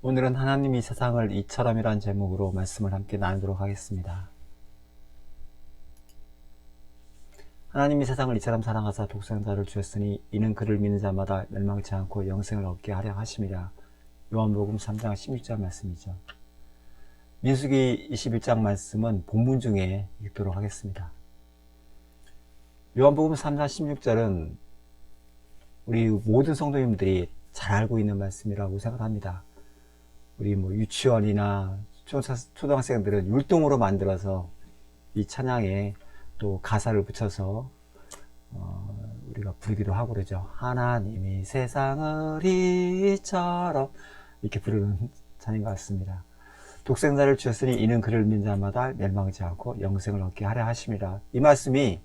오늘은 하나님이 세상을 이처럼이란 제목으로 말씀을 함께 나누도록 하겠습니다. 하나님이 세상을 이처럼 사랑하사 독생자를 주셨으니 이는 그를 믿는 자마다 멸망치 않고 영생을 얻게 하려 하심이라. 요한복음 3장 16절 말씀이죠. 민수기 21장 말씀은 본문 중에 읽도록 하겠습니다. 요한복음 3장 16절은 우리 모든 성도님들이 잘 알고 있는 말씀이라고 생각합니다. 우리 유치원이나 초등학생들은 율동으로 만들어서 이 찬양에 또 가사를 붙여서 우리가 부르기도 하고 그러죠. 하나님이 세상을 이처럼 이렇게 부르는 찬양 같습니다. 독생자를 주셨으니 이는 그를 믿는 자마다 멸망하지 않고 영생을 얻게 하려 하심이라. 이 말씀이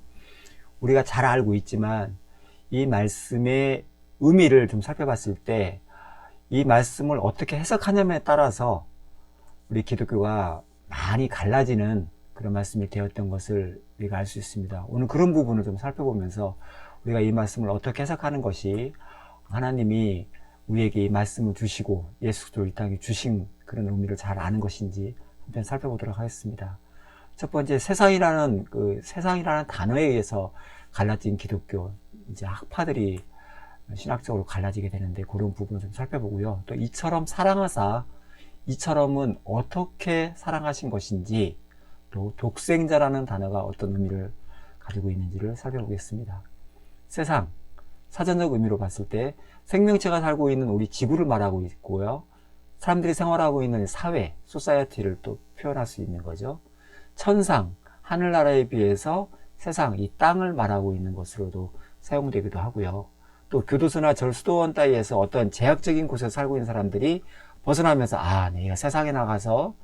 우리가 잘 알고 있지만 이 말씀의 의미를 좀 살펴봤을 때 이 말씀을 어떻게 해석하냐에 따라서 우리 기독교가 많이 갈라지는 그런 말씀이 되었던 것을 우리가 알 수 있습니다. 오늘 그런 부분을 좀 살펴보면서 우리가 이 말씀을 어떻게 해석하는 것이 하나님이 우리에게 이 말씀을 주시고 예수 그리스도를 이 땅에 주신 그런 의미를 잘 아는 것인지 한번 살펴보도록 하겠습니다. 첫 번째, 세상이라는 단어에 의해서 갈라진 기독교, 이제 학파들이 신학적으로 갈라지게 되는데 그런 부분을 좀 살펴보고요. 또 이처럼 사랑하사, 이처럼은 어떻게 사랑하신 것인지, 또 독생자라는 단어가 어떤 의미를 가지고 있는지를 살펴보겠습니다. 세상, 사전적 의미로 봤을 때 생명체가 살고 있는 우리 지구를 말하고 있고요. 사람들이 생활하고 있는 사회, 소사이어티를 또 표현할 수 있는 거죠. 천상, 하늘나라에 비해서 세상, 이 땅을 말하고 있는 것으로도 사용되기도 하고요. 또 교도소나 절수도원 따위에서 어떤 제약적인 곳에서 살고 있는 사람들이 벗어나면서 내가 세상에 나가서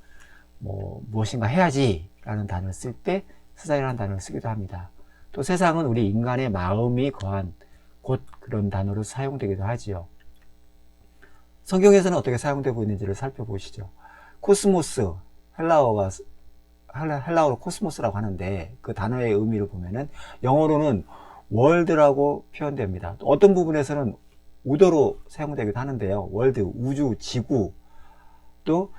무엇인가 해야지 라는 단어를 쓸 때 세상이라는 단어를 쓰기도 합니다. 또 세상은 우리 인간의 마음이 거한 곳, 그런 단어로 사용되기도 하지요. 성경에서는 어떻게 사용되고 있는지를 살펴보시죠. 코스모스, 헬라어로 코스모스라고 하는데 그 단어의 의미를 보면은 영어로는 월드라고 표현됩니다. 또 어떤 부분에서는 오더로 사용되기도 하는데요. 월드, 우주, 지구, 또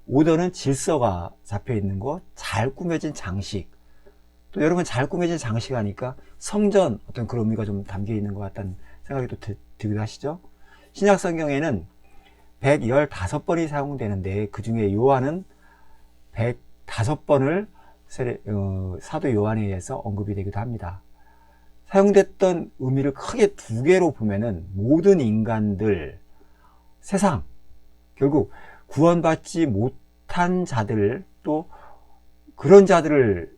오더는 질서가 잡혀 있는 것, 잘 꾸며진 장식. 또 여러분, 잘 꾸며진 장식 하니까 성전, 어떤 그런 의미가 좀 담겨 있는 것 같다는 생각이 또 들기도 하시죠. 신약 성경에는 115번이 사용되는데 그 중에 요한은 105번을 사도 요한에 의해서 언급이 되기도 합니다. 사용됐던 의미를 크게 두 개로 보면은 모든 인간들, 세상, 결국 구원받지 못한 자들, 또 그런 자들을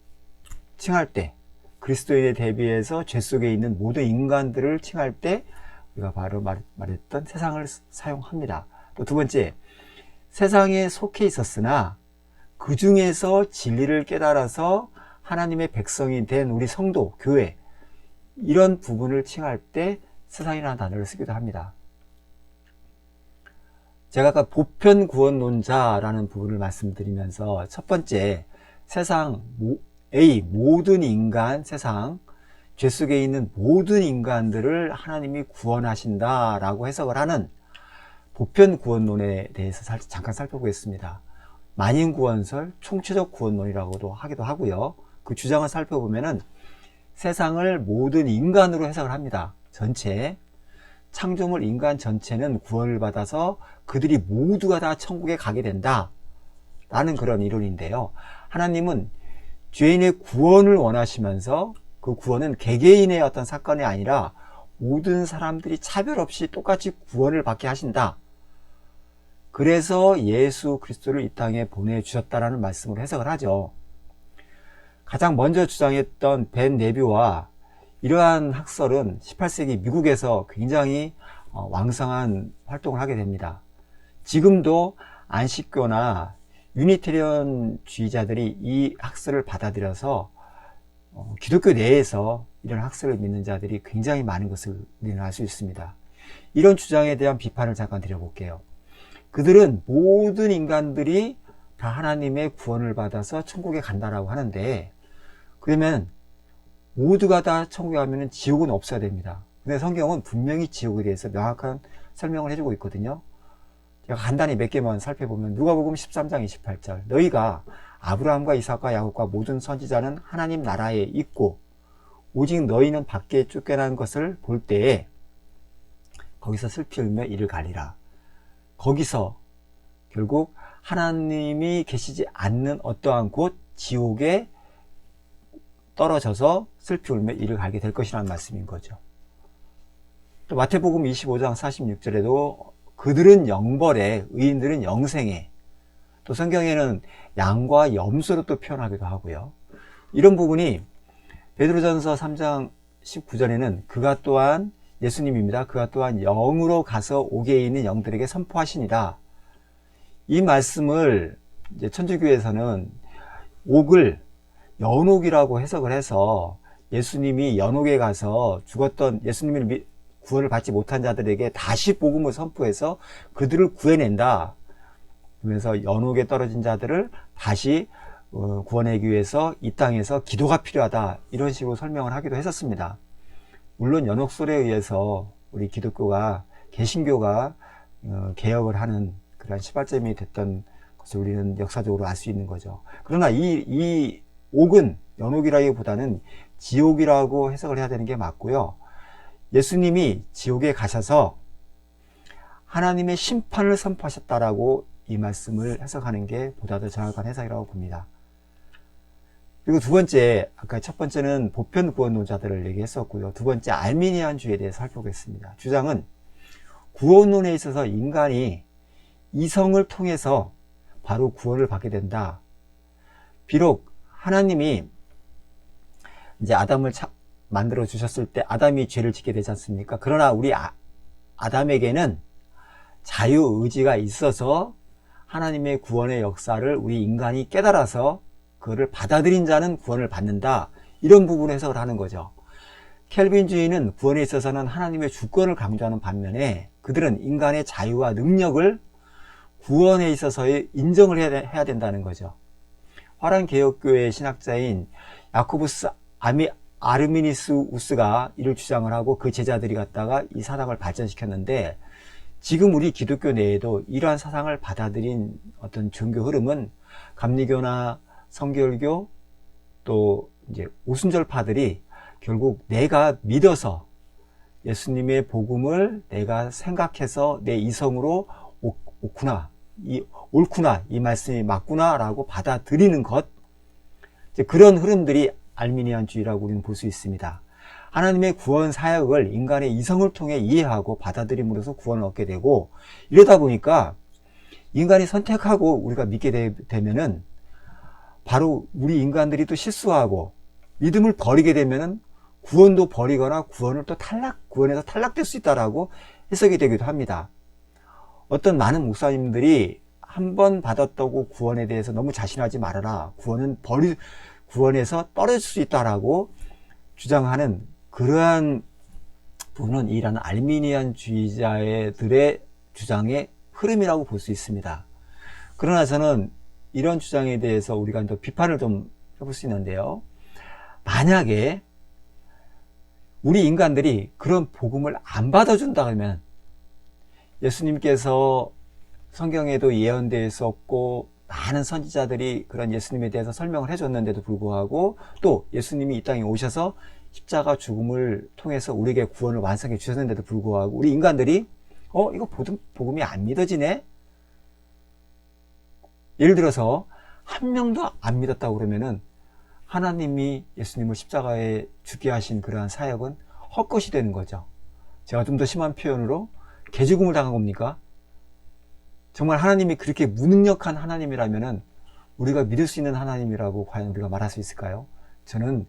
칭할 때, 그리스도인에 대비해서 죄 속에 있는 모든 인간들을 칭할 때 우리가 바로 말했던 세상을 사용합니다. 또 두 번째, 세상에 속해 있었으나 그 중에서 진리를 깨달아서 하나님의 백성이 된 우리 성도, 교회, 이런 부분을 칭할 때 세상이라는 단어를 쓰기도 합니다. 제가 아까 보편구원론자라는 부분을 말씀드리면서 첫 번째, 세상 A, 모든 인간, 세상, 죄 속에 있는 모든 인간들을 하나님이 구원하신다라고 해석을 하는 보편구원론에 대해서 잠깐 살펴보겠습니다. 만인구원설, 총체적 구원론이라고도 하기도 하고요. 그 주장을 살펴보면은 세상을 모든 인간으로 해석을 합니다. 전체, 창조물 인간 전체는 구원을 받아서 그들이 모두가 다 천국에 가게 된다 라는 그런 이론인데요. 하나님은 죄인의 구원을 원하시면서 그 구원은 개개인의 어떤 사건이 아니라 모든 사람들이 차별 없이 똑같이 구원을 받게 하신다. 그래서 예수 그리스도를 이 땅에 보내주셨다라는 말씀으로 해석을 하죠. 가장 먼저 주장했던 벤 네뷰와 이러한 학설은 18세기 미국에서 굉장히 왕성한 활동을 하게 됩니다. 지금도 안식교나 유니테리언주의자들이 이 학설을 받아들여서 기독교 내에서 이런 학설을 믿는 자들이 굉장히 많은 것을 우리는 알 수 있습니다. 이런 주장에 대한 비판을 잠깐 드려볼게요. 그들은 모든 인간들이 다 하나님의 구원을 받아서 천국에 간다라고 하는데, 그러면 모두가 다 천국에 가면 지옥은 없어야 됩니다. 근데 성경은 분명히 지옥에 대해서 명확한 설명을 해주고 있거든요. 간단히 몇 개만 살펴보면 누가복음 13장 28절 너희가 아브라함과 이삭과 야곱과 모든 선지자는 하나님 나라에 있고 오직 너희는 밖에 쫓겨난 것을 볼 때에 거기서 슬피 울며 이를 가리라. 거기서 결국 하나님이 계시지 않는 어떠한 곳 지옥에 떨어져서 슬피 울며 이를 갈게 될 것이라는 말씀인 거죠. 또 마태복음 25장 46절에도 그들은 영벌에 의인들은 영생에, 또 성경에는 양과 염소로 또 표현하기도 하고요. 이런 부분이 베드로전서 3장 19절에는 그가 또한 예수님입니다. 그가 또한 영으로 가서 옥에 있는 영들에게 선포하시니라. 이 말씀을 이제 천주교에서는 옥을 연옥이라고 해석을 해서 예수님이 연옥에 가서 죽었던 예수님을 구원을 받지 못한 자들에게 다시 복음을 선포해서 그들을 구해낸다. 그러면서 연옥에 떨어진 자들을 다시 구원하기 위해서 이 땅에서 기도가 필요하다. 이런 식으로 설명을 하기도 했었습니다. 물론 연옥설에 의해서 우리 기독교가 개신교가 개혁을 하는 그런 시발점이 됐던 것을 우리는 역사적으로 알 수 있는 거죠. 그러나 이 옥은 연옥이라기보다는 지옥이라고 해석을 해야 되는 게 맞고요. 예수님이 지옥에 가셔서 하나님의 심판을 선포하셨다라고 이 말씀을 해석하는 게 보다 더 정확한 해석이라고 봅니다. 그리고 두 번째, 아까 첫 번째는 보편 구원론자들을 얘기했었고요. 두 번째, 알미니안주의에 대해서 살펴보겠습니다. 주장은 구원론에 있어서 인간이 이성을 통해서 바로 구원을 받게 된다. 비록 하나님이 이제 아담을 만들어 주셨을 때 아담이 죄를 짓게 되지 않습니까? 그러나 우리 아담에게는 자유의지가 있어서 하나님의 구원의 역사를 우리 인간이 깨달아서 그거를 받아들인 자는 구원을 받는다. 이런 부분을 해석을 하는 거죠. 켈빈주의는 구원에 있어서는 하나님의 주권을 강조하는 반면에 그들은 인간의 자유와 능력을 구원에 있어서 인정을 해야 된다는 거죠. 화란개혁교회의 신학자인 야코부스 아르미니우스가 이를 주장을 하고 그 제자들이 갖다가 이 사상을 발전시켰는데 지금 우리 기독교 내에도 이러한 사상을 받아들인 어떤 종교 흐름은 감리교나 성결교 또 이제 오순절파들이 결국 내가 믿어서 예수님의 복음을 내가 생각해서 내 이성으로 옳구나 이 말씀이 맞구나 라고 받아들이는 것, 이제 그런 흐름들이 알미니안주의라고 우리는 볼 수 있습니다. 하나님의 구원 사역을 인간의 이성을 통해 이해하고 받아들임으로써 구원을 얻게 되고, 이러다 보니까 인간이 선택하고 우리가 믿게 되면은 바로 우리 인간들이 또 실수하고 믿음을 버리게 되면은 구원도 버리거나 구원에서 탈락될 수 있다라고 해석이 되기도 합니다. 어떤 많은 목사님들이 한 번 받았다고 구원에 대해서 너무 자신하지 말아라. 구원에서 떨어질 수 있다라고 주장하는 그러한 부분은 이라는 알미니안주의자들의 주장의 흐름이라고 볼 수 있습니다. 그러나 저는 이런 주장에 대해서 우리가 또 비판을 좀 해볼 수 있는데요. 만약에 우리 인간들이 그런 복음을 안 받아준다 하면 예수님께서 성경에도 예언되어 있었고 많은 선지자들이 그런 예수님에 대해서 설명을 해줬는데도 불구하고 또 예수님이 이 땅에 오셔서 십자가 죽음을 통해서 우리에게 구원을 완성해 주셨는데도 불구하고 우리 인간들이 이거 복음이 안 믿어지네? 예를 들어서 한 명도 안 믿었다고 그러면은 하나님이 예수님을 십자가에 죽게 하신 그러한 사역은 헛것이 되는 거죠. 제가 좀 더 심한 표현으로 개죽음을 당한 겁니까? 정말 하나님이 그렇게 무능력한 하나님이라면은 우리가 믿을 수 있는 하나님이라고 과연 우리가 말할 수 있을까요? 저는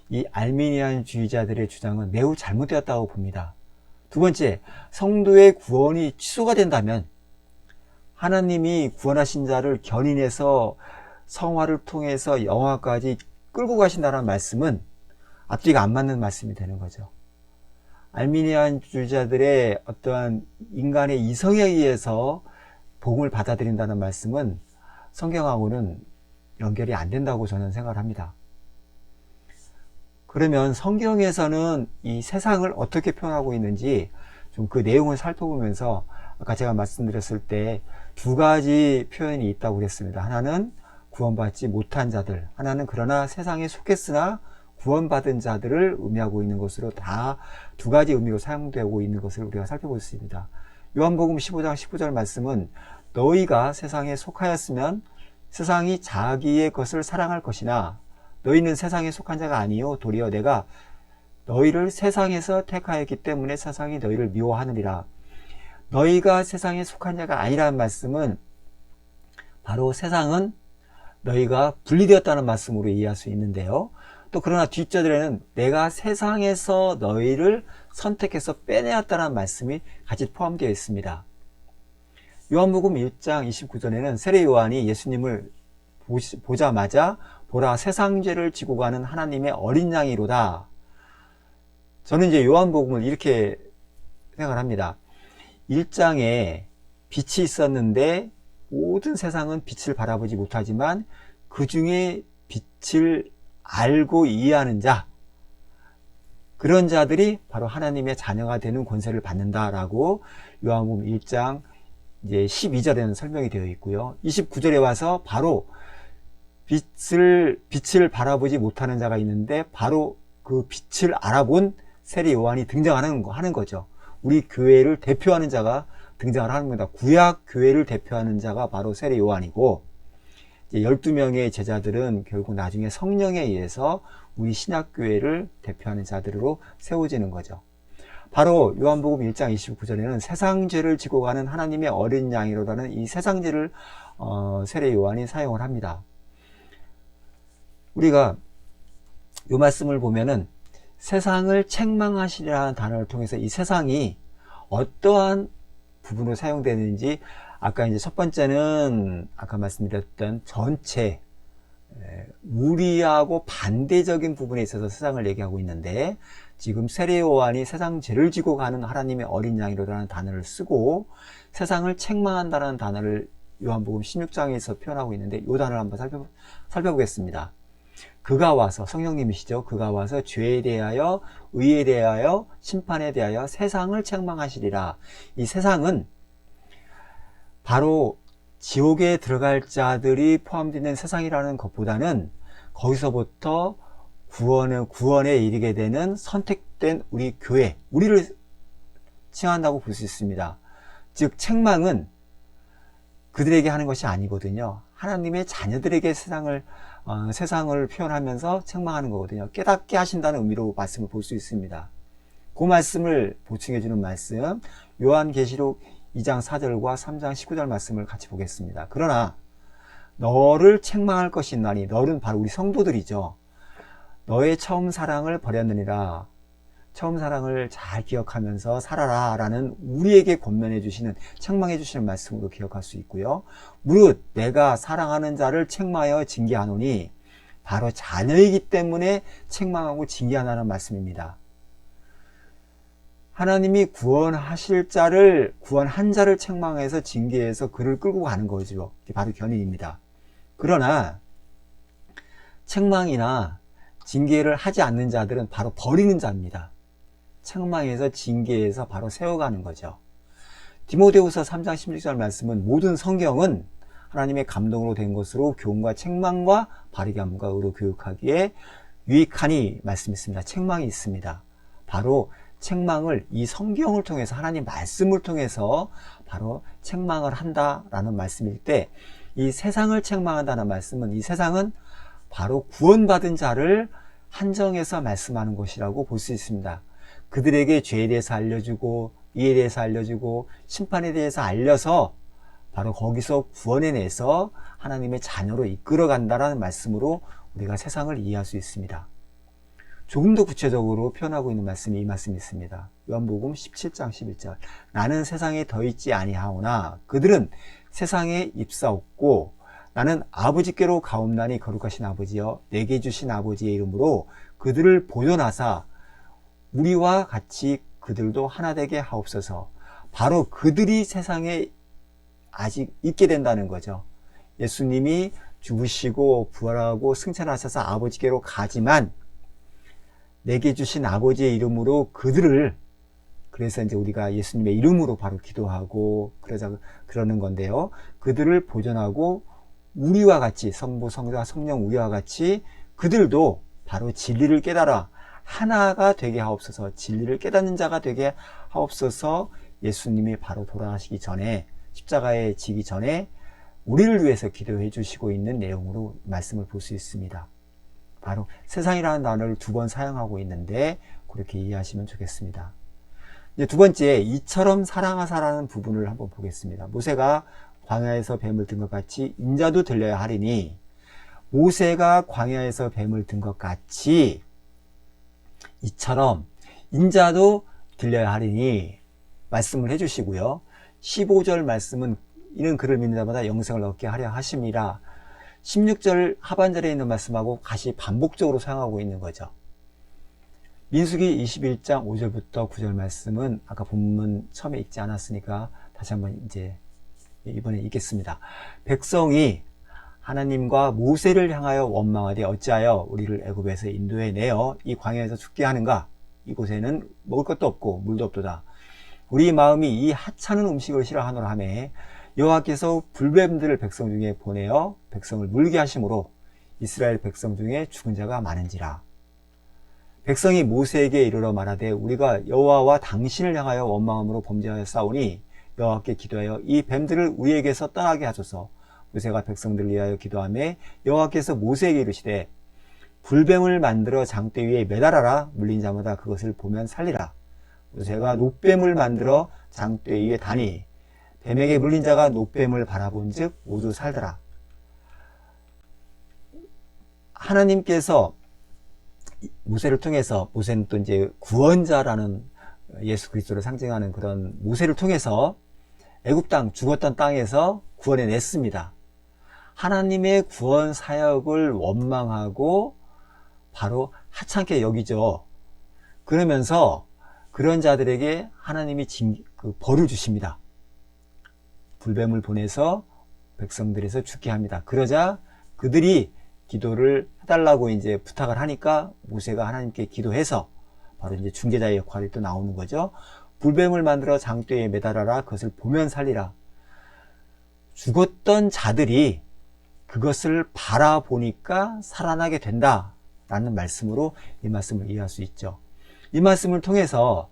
이 알미니안주의자들의 주장은 매우 잘못되었다고 봅니다. 두 번째, 성도의 구원이 취소가 된다면 하나님이 구원하신 자를 견인해서 성화를 통해서 영화까지 끌고 가신다는 말씀은 앞뒤가 안 맞는 말씀이 되는 거죠. 알미니안주의자들의 어떠한 인간의 이성에 의해서 복음을 받아들인다는 말씀은 성경하고는 연결이 안 된다고 저는 생각을 합니다. 그러면 성경에서는 이 세상을 어떻게 표현하고 있는지 좀 그 내용을 살펴보면서 아까 제가 말씀드렸을 때 두 가지 표현이 있다고 그랬습니다. 하나는 구원받지 못한 자들, 하나는 그러나 세상에 속했으나 구원받은 자들을 의미하고 있는 것으로 다 두 가지 의미로 사용되고 있는 것을 우리가 살펴볼 수 있습니다. 요한복음 15장 19절 말씀은 너희가 세상에 속하였으면 세상이 자기의 것을 사랑할 것이나 너희는 세상에 속한 자가 아니요 도리어 내가 너희를 세상에서 택하였기 때문에 세상이 너희를 미워하느니라. 너희가 세상에 속한 자가 아니라는 말씀은 바로 세상은 너희가 분리되었다는 말씀으로 이해할 수 있는데요. 또 그러나 뒷절에는 내가 세상에서 너희를 선택해서 빼내었다는 말씀이 같이 포함되어 있습니다. 요한복음 1장 29절에는 세례 요한이 예수님을 보자마자 보라 세상 죄를 지고 가는 하나님의 어린 양이로다. 저는 이제 요한복음을 이렇게 생각을 합니다. 1장에 빛이 있었는데 모든 세상은 빛을 바라보지 못하지만 그 중에 빛을 알고 이해하는 자, 그런 자들이 바로 하나님의 자녀가 되는 권세를 받는다라고 요한복음 1장 이제 12절에는 설명이 되어 있고요. 29절에 와서 바로 빛을 바라보지 못하는 자가 있는데 바로 그 빛을 알아본 세례 요한이 등장하는 거죠. 우리 교회를 대표하는 자가 등장을 하는 겁니다. 구약 교회를 대표하는 자가 바로 세례 요한이고, 이제 12명의 제자들은 결국 나중에 성령에 의해서 우리 신약 교회를 대표하는 자들로 세워지는 거죠. 바로 요한복음 1장 29절에는 세상 죄를 지고 가는 하나님의 어린 양이로라는 이 세상 죄를 세례 요한이 사용을 합니다. 우리가 이 말씀을 보면은 세상을 책망하시리라는 단어를 통해서 이 세상이 어떠한 부분으로 사용되는지, 아까 이제 첫 번째는 아까 말씀드렸던 전체 우리하고 반대적인 부분에 있어서 세상을 얘기하고 있는데, 지금 세례 요한이 세상 죄를 지고 가는 하나님의 어린 양이로라는 단어를 쓰고 세상을 책망한다는 단어를 요한복음 16장에서 표현하고 있는데, 이 단어를 한번 살펴보겠습니다. 그가 와서, 성령님이시죠. 그가 와서 죄에 대하여, 의에 대하여, 심판에 대하여 세상을 책망하시리라. 이 세상은 바로 지옥에 들어갈 자들이 포함되어 있는 세상이라는 것보다는 거기서부터 구원에 이르게 되는 선택된 우리 교회, 우리를 칭한다고 볼 수 있습니다. 즉 책망은 그들에게 하는 것이 아니거든요. 하나님의 자녀들에게 세상을 표현하면서 책망하는 거거든요. 깨닫게 하신다는 의미로 말씀을 볼 수 있습니다. 그 말씀을 보충해 주는 말씀, 요한계시록 2장 4절과 3장 19절 말씀을 같이 보겠습니다. 그러나 너를 책망할 것이 있나니, 너는 바로 우리 성도들이죠. 너의 처음 사랑을 버렸느니라. 처음 사랑을 잘 기억하면서 살아라 라는 우리에게 권면해 주시는, 책망해 주시는 말씀으로 기억할 수 있고요. 무릇 내가 사랑하는 자를 책망하여 징계하노니, 바로 자녀이기 때문에 책망하고 징계하라는 말씀입니다. 하나님이 구원한 자를 책망해서 징계해서 그를 끌고 가는 거죠. 바로 견인입니다. 그러나 책망이나 징계를 하지 않는 자들은 바로 버리는 자입니다. 책망해서 징계해서 바로 세워가는 거죠. 디모데후서 3장 16절 말씀은 모든 성경은 하나님의 감동으로 된 것으로 교훈과 책망과 바르게 함과 의로 교육하기에 유익하니 말씀이 있습니다. 책망이 있습니다. 바로 책망을 이 성경을 통해서, 하나님 말씀을 통해서 바로 책망을 한다라는 말씀일 때, 이 세상을 책망한다는 말씀은, 이 세상은 바로 구원받은 자를 한정해서 말씀하는 것이라고 볼 수 있습니다. 그들에게 죄에 대해서 알려주고, 이에 대해서 알려주고, 심판에 대해서 알려서 바로 거기서 구원해내서 하나님의 자녀로 이끌어간다라는 말씀으로 우리가 세상을 이해할 수 있습니다. 조금 더 구체적으로 표현하고 있는 말씀이 이 말씀이 있습니다. 요한복음 17장 11절. 나는 세상에 더 있지 아니하오나 그들은 세상에 입사없고 나는 아버지께로 가옵나니 거룩하신 아버지여 내게 주신 아버지의 이름으로 그들을 보존하사 우리와 같이 그들도 하나 되게 하옵소서. 바로 그들이 세상에 아직 있게 된다는 거죠. 예수님이 죽으시고 부활하고 승천하셔서 아버지께로 가지만 내게 주신 아버지의 이름으로 그들을 그래서 이제 우리가 예수님의 이름으로 바로 기도하고 그러는 건데요. 그들을 보존하고 우리와 같이 성부, 성자, 성령 우리와 같이 그들도 바로 진리를 깨달아 하나가 되게 하옵소서, 진리를 깨닫는 자가 되게 하옵소서. 예수님이 바로 돌아가시기 전에, 십자가에 지기 전에 우리를 위해서 기도해 주시고 있는 내용으로 말씀을 볼 수 있습니다. 바로 세상이라는 단어를 2번 사용하고 있는데 그렇게 이해하시면 좋겠습니다. 이제 두 번째, 이처럼 사랑하사라는 부분을 한번 보겠습니다. 모세가 광야에서 뱀을 든 것 같이 인자도 들려야 하리니, 모세가 광야에서 뱀을 든 것 같이 이처럼 인자도 들려야 하리니 말씀을 해주시고요. 15절 말씀은 이는 그를 믿는 자마다 영생을 얻게 하려 하심이라. 16절 하반절에 있는 말씀하고 같이 반복적으로 사용하고 있는 거죠. 민수기 21장 5절부터 9절 말씀은 아까 본문 처음에 읽지 않았으니까 다시 한번 이제 이번에 읽겠습니다. 백성이 하나님과 모세를 향하여 원망하되 어찌하여 우리를 애굽에서 인도해 내어 이 광야에서 죽게 하는가? 이곳에는 먹을 것도 없고 물도 없도다. 우리 마음이 이 하찮은 음식을 싫어하노라 하매 여호와께서 불뱀들을 백성 중에 보내어 백성을 물게 하심으로 이스라엘 백성 중에 죽은 자가 많은지라. 백성이 모세에게 이르러 말하되 우리가 여호와와 당신을 향하여 원망함으로 범죄하여 싸우니 여호와께 기도하여 이 뱀들을 우리에게서 떠나게 하소서. 모세가 백성들을 위하여 기도하매 여호와께서 모세에게 이르시되 불뱀을 만들어 장대 위에 매달아라. 물린 자마다 그것을 보면 살리라. 모세가 놋뱀을 만들어 장대 위에 다니 뱀에게 물린 자가 놋뱀을 바라본 즉 모두 살더라. 하나님께서 모세를 통해서, 모세는 또 이제 구원자라는 예수 그리스도를 상징하는 그런 모세를 통해서 애굽 땅, 죽었던 땅에서 구원해 냈습니다. 하나님의 구원 사역을 원망하고 바로 하찮게 여기죠. 그러면서 그런 자들에게 하나님이 벌을 주십니다. 불뱀을 보내서 백성들에서 죽게 합니다. 그러자 그들이 기도를 해달라고 이제 부탁을 하니까 모세가 하나님께 기도해서 바로 이제 중재자의 역할이 또 나오는 거죠. 불뱀을 만들어 장대에 매달아라. 그것을 보면 살리라. 죽었던 자들이 그것을 바라보니까 살아나게 된다라는 말씀으로 이 말씀을 이해할 수 있죠. 이 말씀을 통해서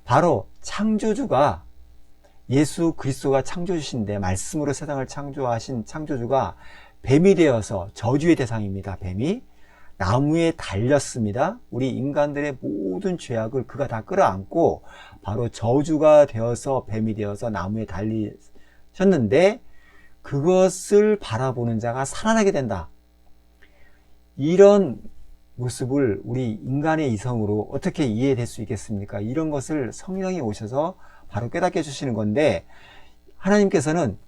바로 창조주가, 예수 그리스도가 창조주신데 말씀으로 세상을 창조하신 창조주가 뱀이 되어서 저주의 대상입니다. 뱀이 나무에 달렸습니다. 우리 인간들의 모든 죄악을 그가 다 끌어안고 바로 저주가 되어서 뱀이 되어서 나무에 달리셨는데 그것을 바라보는 자가 살아나게 된다. 이런 모습을 우리 인간의 이성으로 어떻게 이해될 수 있겠습니까? 이런 것을 성령이 오셔서 바로 깨닫게 해주시는 건데, 하나님께서는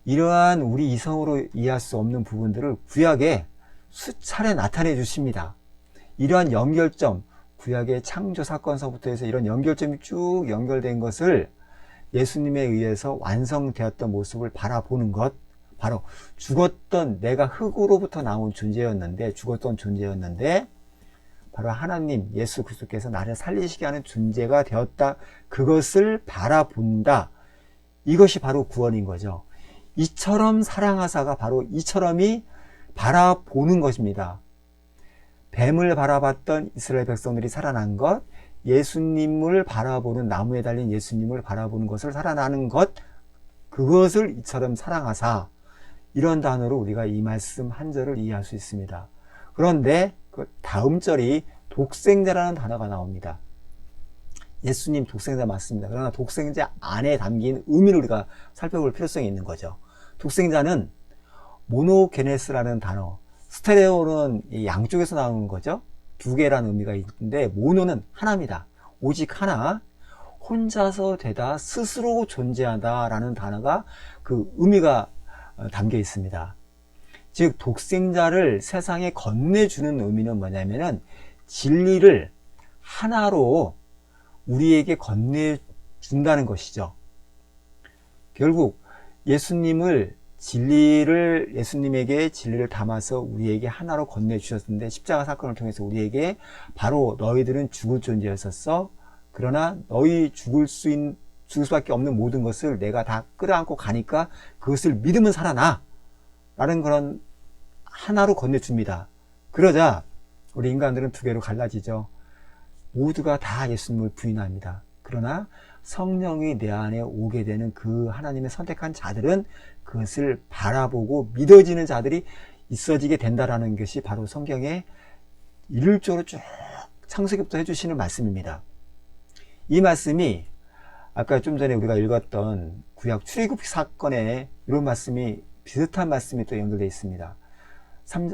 이러한 우리 이성으로 이해할 수 없는 부분들을 구약에 수차례 나타내 주십니다. 이러한 연결점, 구약의 창조 사건서부터 해서 이런 연결점이 쭉 연결된 것을 예수님에 의해서 완성되었던 모습을 바라보는 것, 바로 죽었던, 내가 흙으로부터 나온 존재였는데, 죽었던 존재였는데 바로 하나님 예수 그리스도께서 나를 살리시게 하는 존재가 되었다. 그것을 바라본다. 이것이 바로 구원인 거죠. 이처럼 사랑하사가 바로 이처럼이 바라보는 것입니다. 뱀을 바라봤던 이스라엘 백성들이 살아난 것, 예수님을 바라보는, 나무에 달린 예수님을 바라보는 것을 살아나는 것, 그것을 이처럼 사랑하사, 이런 단어로 우리가 이 말씀 한 절을 이해할 수 있습니다. 그런데 그 다음 절이 독생자라는 단어가 나옵니다. 예수님 독생자 맞습니다. 그러나 독생자 안에 담긴 의미를 우리가 살펴볼 필요성이 있는 거죠. 독생자는 모노게네스라는 단어, 스테레오는 양쪽에서 나오는 거죠. 두 개라는 의미가 있는데 모노는 하나입니다. 오직 하나, 혼자서 되다, 스스로 존재하다 라는 단어가 그 의미가 담겨 있습니다. 즉 독생자를 세상에 건네주는 의미는 뭐냐면은 진리를 하나로 우리에게 건네준다는 것이죠. 결국 예수님에게 진리를 담아서 우리에게 하나로 건네주셨는데 십자가 사건을 통해서 우리에게 바로 너희들은 죽을 존재였었어. 그러나 너희 죽을 수밖에 없는 모든 것을 내가 다 끌어안고 가니까 그것을 믿으면 살아나 라는 그런 하나로 건네줍니다. 그러자 우리 인간들은 두 개로 갈라지죠. 모두가 다 예수님을 부인합니다. 그러나 성령이 내 안에 오게 되는 그 하나님의 선택한 자들은 그것을 바라보고 믿어지는 자들이 있어지게 된다라는 것이 바로 성경의 일률적으로 쭉 창세기부터 해주시는 말씀입니다. 이 말씀이 아까 좀 전에 우리가 읽었던 구약 출애굽 사건에 이런 말씀이 비슷한 말씀이 또 연결되어 있습니다.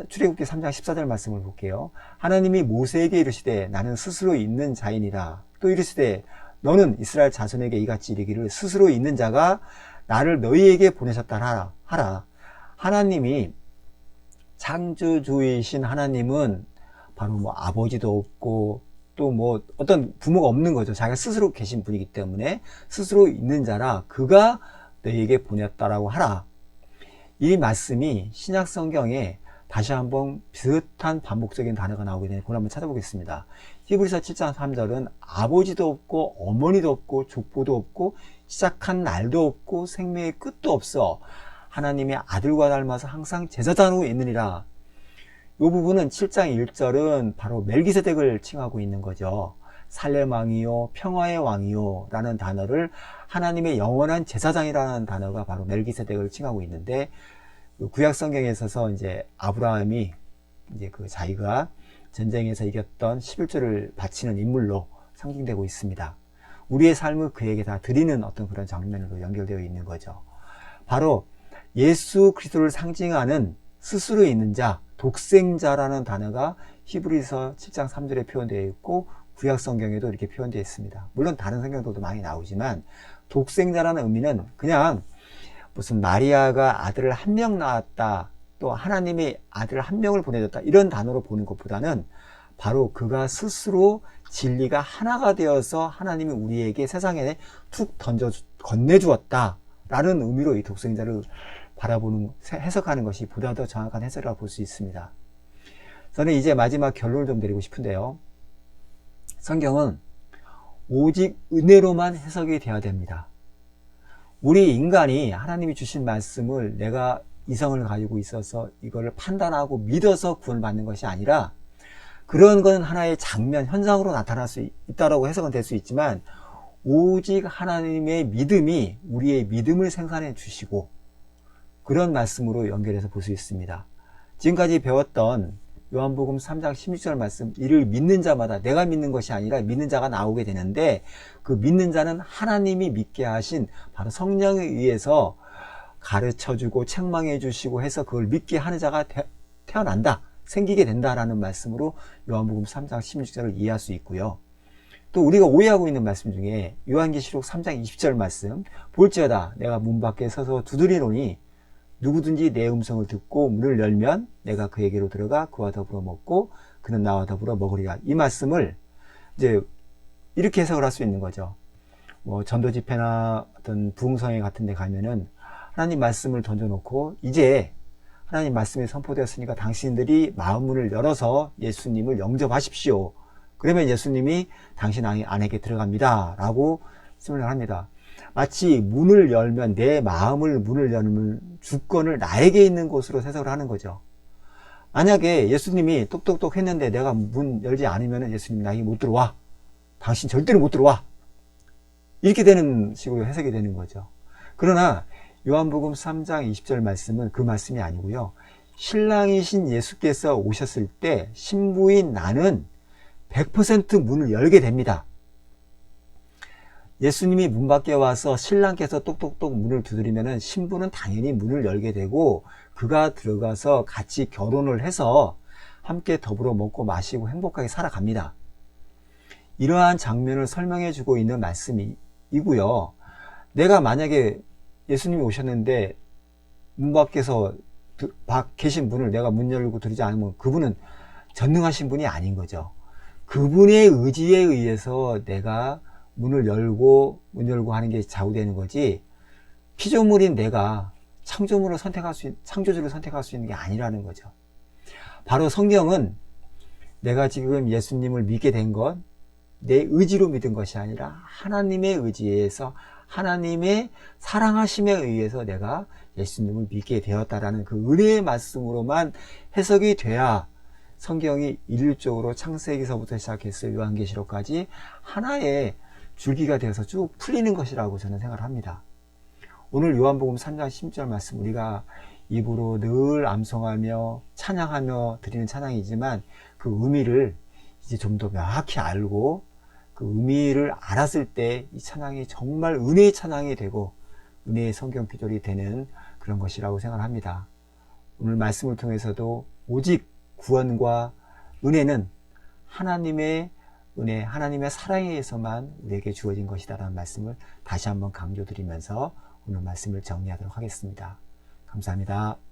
출애굽기 3장 14절 말씀을 볼게요. 하나님이 모세에게 이르시되 나는 스스로 있는 자이니라. 또 이르시되 너는 이스라엘 자손에게 이같이 이르기를 스스로 있는 자가 나를 너희에게 보내셨다 하라. 하나님이 창조주이신 하나님은 바로 뭐 아버지도 없고 또 뭐 어떤 부모가 없는 거죠. 자기가 스스로 계신 분이기 때문에 스스로 있는 자라 그가 너희에게 보냈다라고 하라. 이 말씀이 신약 성경에 다시 한번 비슷한 반복적인 단어가 나오게 되니 그걸 한번 찾아보겠습니다. 히브리서 7장 3절은 아버지도 없고 어머니도 없고 족보도 없고 시작한 날도 없고 생명의 끝도 없어 하나님의 아들과 닮아서 항상 제사장으로 있느니라. 이 부분은 7장 1절은 바로 멜기세덱을 칭하고 있는 거죠. 살렘 왕이요 평화의 왕이요 라는 단어를 하나님의 영원한 제사장이라는 단어가 바로 멜기세덱을 칭하고 있는데 구약 성경에 있어서 이제 아브라함이 이제 그 자기가 전쟁에서 이겼던 11조를 바치는 인물로 상징되고 있습니다. 우리의 삶을 그에게 다 드리는 어떤 그런 장면으로 연결되어 있는 거죠. 바로 예수 그리스도를 상징하는 스스로 있는 자, 독생자라는 단어가 히브리서 7장 3절에 표현되어 있고 구약 성경에도 이렇게 표현되어 있습니다. 물론 다른 성경들도 많이 나오지만 독생자라는 의미는 그냥 무슨 마리아가 아들을 한 명 낳았다, 또 하나님이 아들 한 명을 보내줬다 이런 단어로 보는 것보다는 바로 그가 스스로 진리가 하나가 되어서 하나님이 우리에게 세상에 툭 건네주었다 라는 의미로 이 독생자를 바라보는, 해석하는 것이 보다 더 정확한 해석이라고 볼 수 있습니다. 저는 이제 마지막 결론을 좀 내리고 싶은데요. 성경은 오직 은혜로만 해석이 되어야 됩니다. 우리 인간이 하나님이 주신 말씀을 내가 이성을 가지고 있어서 이거를 판단하고 믿어서 구원을 받는 것이 아니라 그런 건 하나의 장면, 현상으로 나타날 수 있다라고 해석은 될 수 있지만 오직 하나님의 믿음이 우리의 믿음을 생산해 주시고 그런 말씀으로 연결해서 볼 수 있습니다. 지금까지 배웠던 요한복음 3장 16절 말씀, 이를 믿는 자마다 내가 믿는 것이 아니라 믿는 자가 나오게 되는데 그 믿는 자는 하나님이 믿게 하신 바로 성령에 의해서 가르쳐주고 책망해 주시고 해서 그걸 믿게 하는 자가 태어난다, 생기게 된다라는 말씀으로 요한복음 3장 16절을 이해할 수 있고요. 또 우리가 오해하고 있는 말씀 중에 요한계시록 3장 20절 말씀, 볼지어다 내가 문 밖에 서서 두드리노니 누구든지 내 음성을 듣고 문을 열면 내가 그에게로 들어가 그와 더불어 먹고 그는 나와 더불어 먹으리라. 이 말씀을 이제 이렇게 해석을 할 수 있는 거죠. 뭐 전도 집회나 어떤 부흥성회 같은 데 가면은 하나님 말씀을 던져놓고 이제 하나님 말씀이 선포되었으니까 당신들이 마음문을 열어서 예수님을 영접하십시오. 그러면 예수님이 당신 안에게 들어갑니다 라고 설명을 합니다. 마치 문을 열면 내 마음을 문을 열면 주권을 나에게 있는 곳으로 해석을 하는 거죠. 만약에 예수님이 똑똑똑 했는데 내가 문 열지 않으면 예수님 나에게 못 들어와, 당신 절대로 못 들어와, 이렇게 되는 식으로 해석이 되는 거죠. 그러나 요한복음 3장 20절 말씀은 그 말씀이 아니고요, 신랑이신 예수께서 오셨을 때 신부인 나는 100% 문을 열게 됩니다. 예수님이 문 밖에 와서 신랑께서 똑똑똑 문을 두드리면 신부는 당연히 문을 열게 되고 그가 들어가서 같이 결혼을 해서 함께 더불어 먹고 마시고 행복하게 살아갑니다. 이러한 장면을 설명해 주고 있는 말씀이고요. 내가 만약에 예수님이 오셨는데 문 밖에서 계신 분을 내가 문 열고 들이지 않으면 그분은 전능하신 분이 아닌 거죠. 그분의 의지에 의해서 내가 문을 열고 문 열고 하는 게 좌우되는 거지, 피조물인 내가 창조주를 선택할 수 있는 게 아니라는 거죠. 바로 성경은 내가 지금 예수님을 믿게 된 것, 내 의지로 믿은 것이 아니라 하나님의 의지에서 하나님의 사랑하심에 의해서 내가 예수님을 믿게 되었다라는 그 은혜의 말씀으로만 해석이 돼야 성경이 일률적으로 창세기서부터 시작해서 요한계시록까지 하나의 줄기가 되어서 쭉 풀리는 것이라고 저는 생각을 합니다. 오늘 요한복음 3장 10절 말씀 우리가 입으로 늘 암송하며 찬양하며 드리는 찬양이지만 그 의미를 이제 좀 더 명확히 알고 그 의미를 알았을 때 이 찬양이 정말 은혜의 찬양이 되고 은혜의 성경 기절이 되는 그런 것이라고 생각을 합니다. 오늘 말씀을 통해서도 오직 구원과 은혜는 하나님의 은혜, 하나님의 사랑에 의해서만 우리에게 주어진 것이다라는 말씀을 다시 한번 강조드리면서 오늘 말씀을 정리하도록 하겠습니다. 감사합니다.